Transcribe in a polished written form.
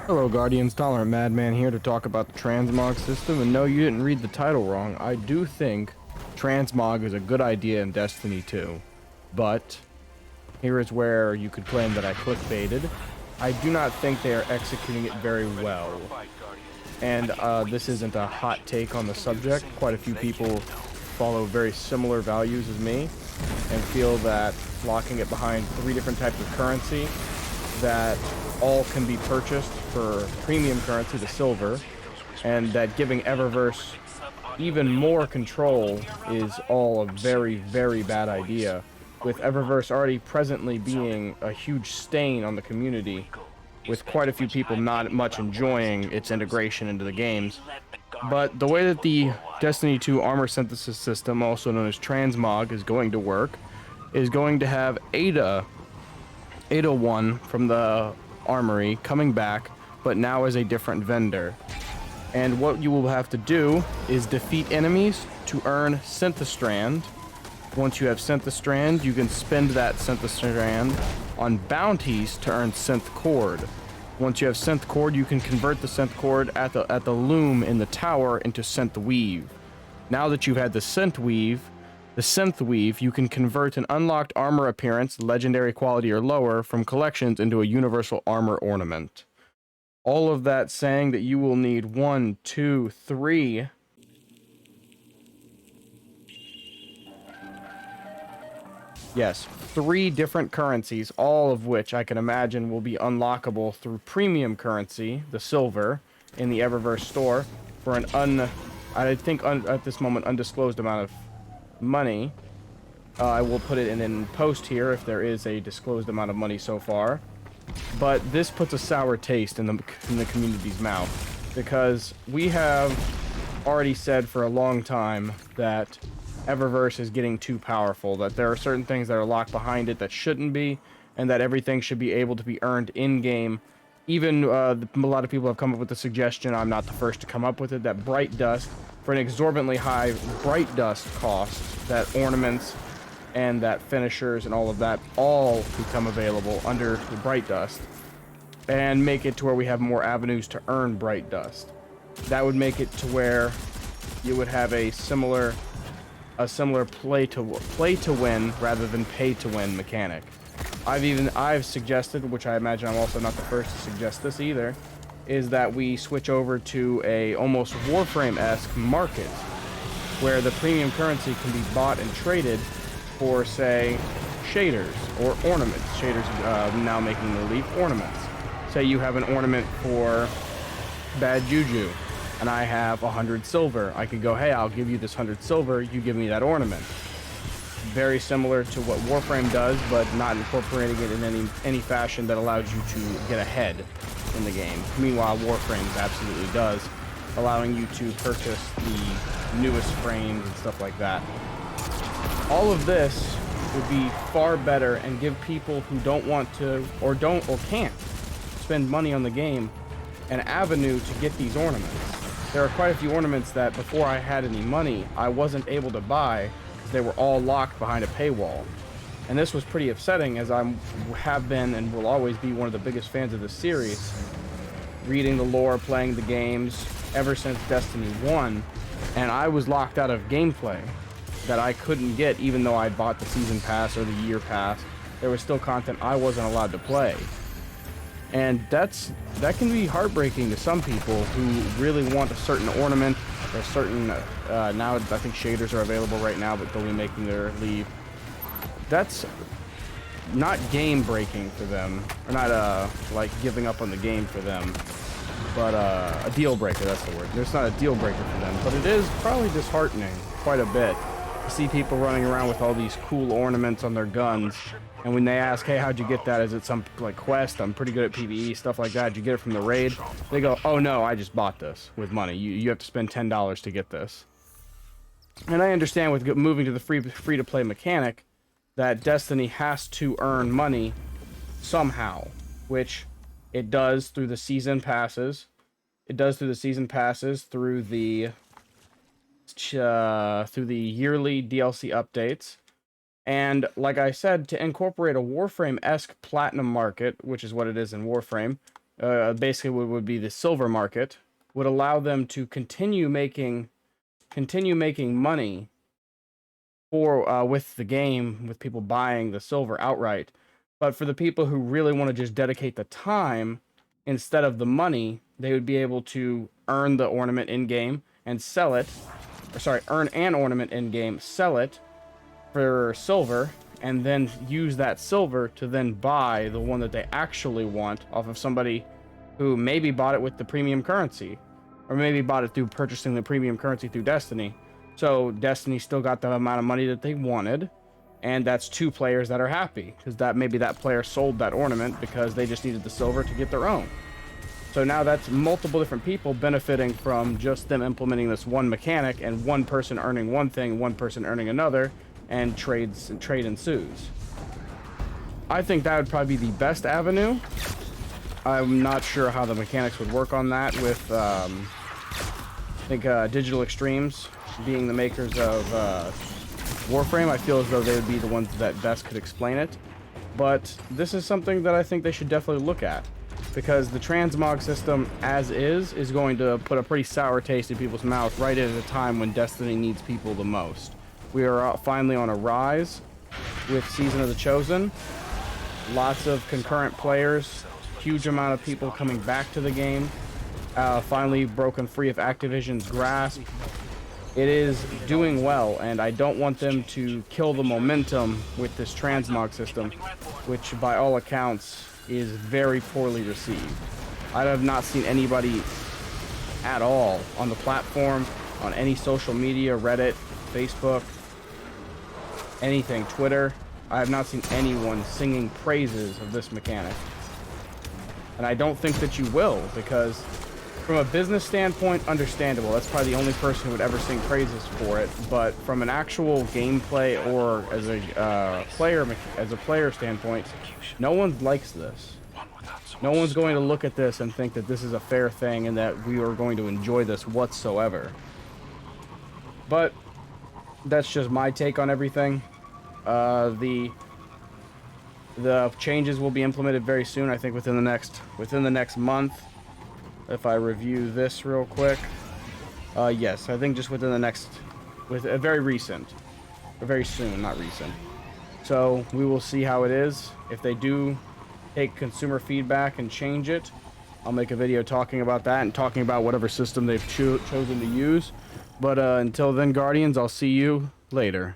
Hello, Guardians. Tolerant Madman here to talk about the Transmog system. And no, you didn't read the title wrong. I do think Transmog is a good idea in Destiny 2. But here is where you could claim that I clickbaited. I do not think they are executing it very well. And this isn't a hot take on the subject. Quite a few people follow very similar values as me and feel that locking it behind 3 different types of currency that all can be purchased for premium currency, the silver, and that giving Eververse even more control is all a very, very bad idea, with Eververse already presently being a huge stain on the community, with quite a few people not much enjoying its integration into the games. But the way that the Destiny 2 armor synthesis system, also known as Transmog, is going to work is going to have Ada 801 from the armory coming back, but now as a different vendor. And what you will have to do is defeat enemies to earn Synthestrand. Once you have Synthestrand, you can spend that Synthestrand on bounties to earn Synth Cord. Once you have Synth Cord, you can convert the Synth Cord at the loom in the tower into Synth Weave. Now that you've had the Synth Weave, you can convert an unlocked armor appearance, legendary quality or lower, from collections into a universal armor ornament. All of that saying that you will need 1, 2, 3... Yes, 3 different currencies, all of which I can imagine will be unlockable through premium currency, the silver, in the Eververse store, for an at this moment, undisclosed amount of money. I will put it in post here if there is a disclosed amount of money so far. But this puts a sour taste in the community's mouth, because we have already said for a long time that Eververse is getting too powerful, that there are certain things that are locked behind it that shouldn't be, and that everything should be able to be earned in-game. Even a lot of people have come up with the suggestion, I'm not the first to come up with it, that Bright Dust, for an exorbitantly high Bright Dust cost, that ornaments and that finishers and all of that all become available under the Bright Dust, and make it to where we have more avenues to earn Bright Dust. That would make it to where you would have a similar play to win rather than pay to win mechanic. I've suggested, which I imagine I'm also not the first to suggest this either, is that we switch over to a almost Warframe-esque market where the premium currency can be bought and traded for, say, shaders or ornaments. Shaders now making the leap, ornaments. Say you have an ornament for bad juju, and I have 100 silver. I could go, hey, I'll give you this 100 silver, you give me that ornament. Very similar to what Warframe does, but not incorporating it in any fashion that allows you to get ahead in the game. Meanwhile, Warframe absolutely does, allowing you to purchase the newest frames and stuff like that. All of this would be far better and give people who don't want to or can't spend money on the game an avenue to get these ornaments. There are quite a few ornaments that before I had any money, I wasn't able to buy because they were all locked behind a paywall. And this was pretty upsetting, as I have been and will always be one of the biggest fans of the series, reading the lore, playing the games ever since Destiny 1, and I was locked out of gameplay that I couldn't get even though I bought the season pass or the year pass. There was still content I wasn't allowed to play. And that can be heartbreaking to some people who really want a certain ornament or a certain, now I think shaders are available right now, but they'll be making their leave. That's not game breaking for them, or not like giving up on the game for them, but a deal breaker, that's the word. It's not a deal breaker for them, but it is probably disheartening quite a bit to see people running around with all these cool ornaments on their guns, and when they ask, hey, how'd you get that? Is it some like quest? I'm pretty good at PvE, stuff like that. Did you get it from the raid? They go, oh no, I just bought this with money. You have to spend $10 to get this. And I understand with moving to the free to play mechanic that Destiny has to earn money somehow, which it does through the season passes. It does through the season passes, through the yearly DLC updates. And like I said, to incorporate a Warframe-esque platinum market, which is what it is in Warframe, basically what would be the silver market, would allow them to continue making money for with the game, with people buying the silver outright. But for the people who really want to just dedicate the time instead of the money, they would be able to earn the ornament in game and sell it. Or sorry, earn an ornament in game, sell it for silver, and then use that silver to then buy the one that they actually want off of somebody who maybe bought it with the premium currency, or maybe bought it through purchasing the premium currency through Destiny. So Destiny still got the amount of money that they wanted, and that's two players that are happy, because that maybe that player sold that ornament because they just needed the silver to get their own. So now that's multiple different people benefiting from just them implementing this one mechanic, and one person earning one thing, one person earning another, and trade ensues. I think that would probably be the best avenue. I'm not sure how the mechanics would work on that with, I think Digital Extremes being the makers of Warframe. I feel as though they would be the ones that best could explain it. But this is something that I think they should definitely look at, because the Transmog system as is going to put a pretty sour taste in people's mouth right at a time when Destiny needs people the most. We are finally on a rise with Season of the Chosen. Lots of concurrent players, huge amount of people coming back to the game, finally broken free of Activision's grasp. It is doing well, and I don't want them to kill the momentum with this Transmog system, which by all accounts is very poorly received. I have not seen anybody at all on the platform, on any social media, Reddit, Facebook, anything, Twitter. I have not seen anyone singing praises of this mechanic. And I don't think that you will, because from a business standpoint, understandable. That's probably the only person who would ever sing praises for it. But from an actual gameplay or as a player standpoint, no one likes this. No one's going to look at this and think that this is a fair thing and that we are going to enjoy this whatsoever. But that's just my take on everything. The changes will be implemented very soon. I think within the next month. If I review this real quick, yes, I think just within the next, very soon, not recent. So we will see how it is. If they do take consumer feedback and change it, I'll make a video talking about that and talking about whatever system they've chosen to use. But until then, Guardians, I'll see you later.